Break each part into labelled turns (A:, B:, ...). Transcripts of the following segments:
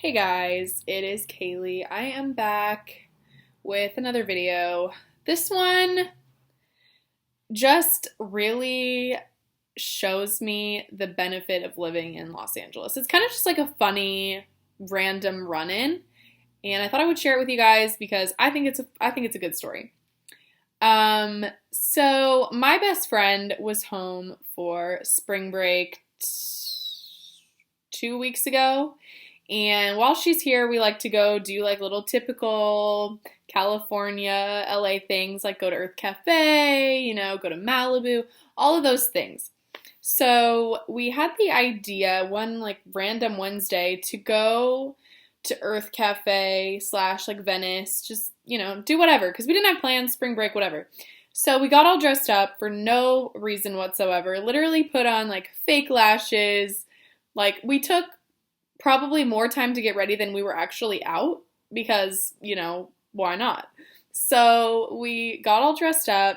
A: Hey guys, it is Kaylee. I am back with another video. This one just really shows me the benefit of living in Los Angeles. It's kind of just like a funny random run-in, and I thought I would share it with you guys because I think it's a good story. So my best friend was home for spring break 2 weeks ago. And while she's here, we like to go do like little typical California, LA things, like go to Earth Cafe, go to Malibu, all of those things. So we had the idea one like random Wednesday to go to Earth Cafe slash like Venice, just, do whatever, because we didn't have plans, spring break, whatever. So we got all dressed up for no reason whatsoever, literally put on like fake lashes. Like we took probably more time to get ready than we were actually out because, why not? So we got all dressed up.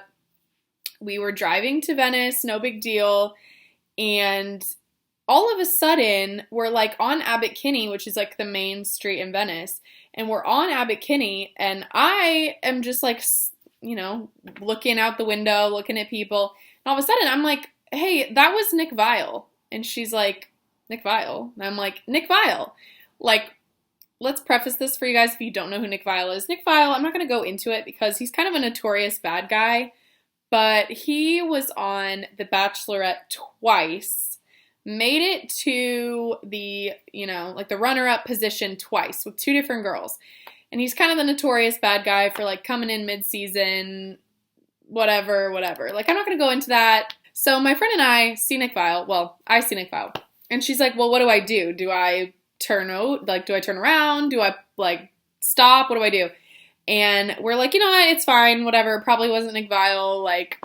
A: We were driving to Venice, no big deal. And all of a sudden, we're like on Abbot Kinney, which is like the main street in Venice. And we're on Abbot Kinney, and I am just like, looking out the window, looking at people. And all of a sudden, I'm like, hey, that was Nick Viall. And she's like, Nick Viall. And I'm like, Nick Viall. Like, let's preface this for you guys if you don't know who Nick Viall is. Nick Viall, I'm not going to go into it because he's kind of a notorious bad guy, but he was on The Bachelorette twice, made it to the, like the runner-up position twice with two different girls. And he's kind of the notorious bad guy for like coming in mid-season, whatever. Like, I'm not going to go into that. So my friend and I see Nick Viall. Well, I see Nick Viall. And she's like, well, what do I do? Do I turn around? Do I like stop? What do I do? And we're like, you know what? It's fine. Whatever. Probably wasn't Nick Viall. Like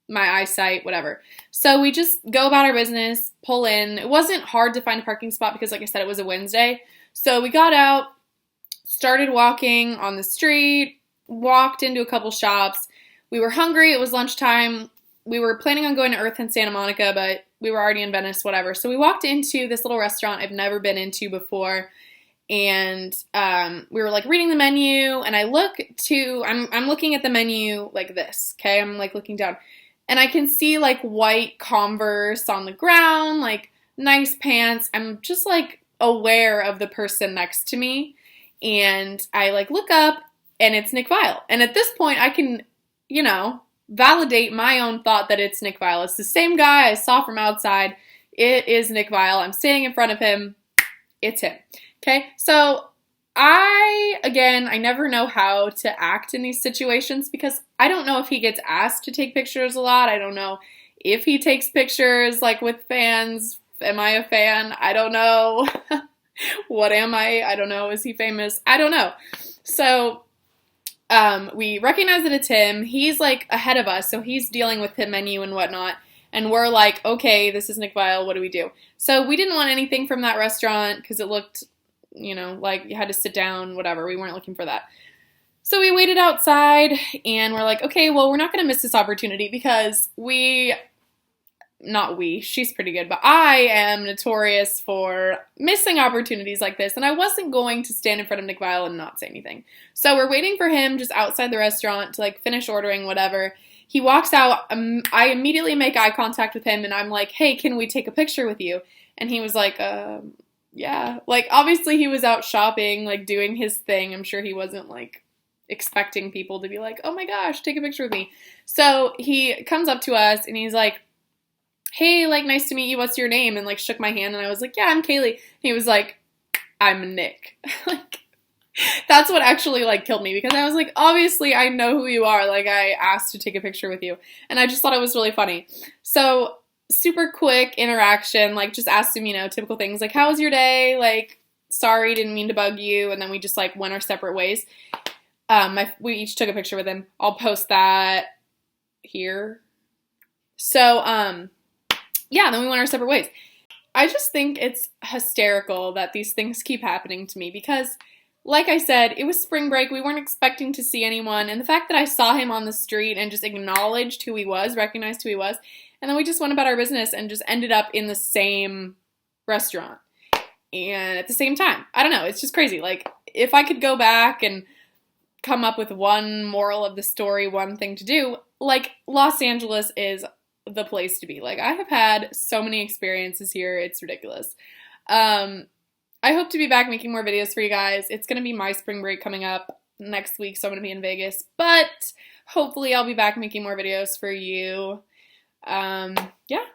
A: my eyesight, whatever. So we just go about our business, pull in. It wasn't hard to find a parking spot because like I said, it was a Wednesday. So we got out, started walking on the street, walked into a couple shops. We were hungry. It was lunchtime. We were planning on going to Earth in Santa Monica, but we were already in Venice, whatever. So we walked into this little restaurant I've never been into before, and we were like reading the menu, and I'm looking at the menu like this, okay? I'm like looking down, and I can see like white Converse on the ground, like nice pants. I'm just like aware of the person next to me, and I like look up, and it's Nick Viall. And at this point, I can, validate my own thought that it's Nick Viall. It's the same guy I saw from outside. It is Nick Viall. I'm standing in front of him. It's him. Okay? So I never know how to act in these situations because I don't know if he gets asked to take pictures a lot. I don't know if he takes pictures like with fans. Am I a fan? I don't know. What am I? I don't know. Is he famous? I don't know. So we recognize that it's him. He's like ahead of us, so he's dealing with the menu and whatnot. And we're like, okay, this is Nick Viall. What do we do? So we didn't want anything from that restaurant because it looked, like you had to sit down, whatever. We weren't looking for that. So we waited outside and we're like, okay, well, we're not going to miss this opportunity because she's pretty good, but I am notorious for missing opportunities like this, and I wasn't going to stand in front of Nick Viall and not say anything. So we're waiting for him just outside the restaurant to like finish ordering, whatever. He walks out, I immediately make eye contact with him, and I'm like, hey, can we take a picture with you? And he was like, yeah. Like, obviously he was out shopping, like doing his thing. I'm sure he wasn't like expecting people to be like, oh my gosh, take a picture with me. So he comes up to us and he's like, hey, like, nice to meet you, what's your name? And, like, shook my hand, and I was like, yeah, I'm Kaylee. And he was like, I'm Nick. Like, that's what actually, like, killed me, because I was like, obviously, I know who you are. Like, I asked to take a picture with you, and I just thought it was really funny. So, super quick interaction, like, just asked him, typical things, like, how was your day? Like, sorry, didn't mean to bug you, and then we just, like, went our separate ways. We each took a picture with him. I'll post that here. So, yeah, then we went our separate ways. I just think it's hysterical that these things keep happening to me because, like I said, it was spring break. We weren't expecting to see anyone. And the fact that I saw him on the street and just acknowledged who he was, recognized who he was, and then we just went about our business and just ended up in the same restaurant. and at the same time, I don't know, it's just crazy. Like, if I could go back and come up with one moral of the story, one thing to do, like, Los Angeles is the place to be. Like, I have had so many experiences here, it's ridiculous. I hope to be back making more videos for you guys. It's going to be my spring break coming up next week, so I'm going to be in Vegas, but hopefully I'll be back making more videos for you. Yeah,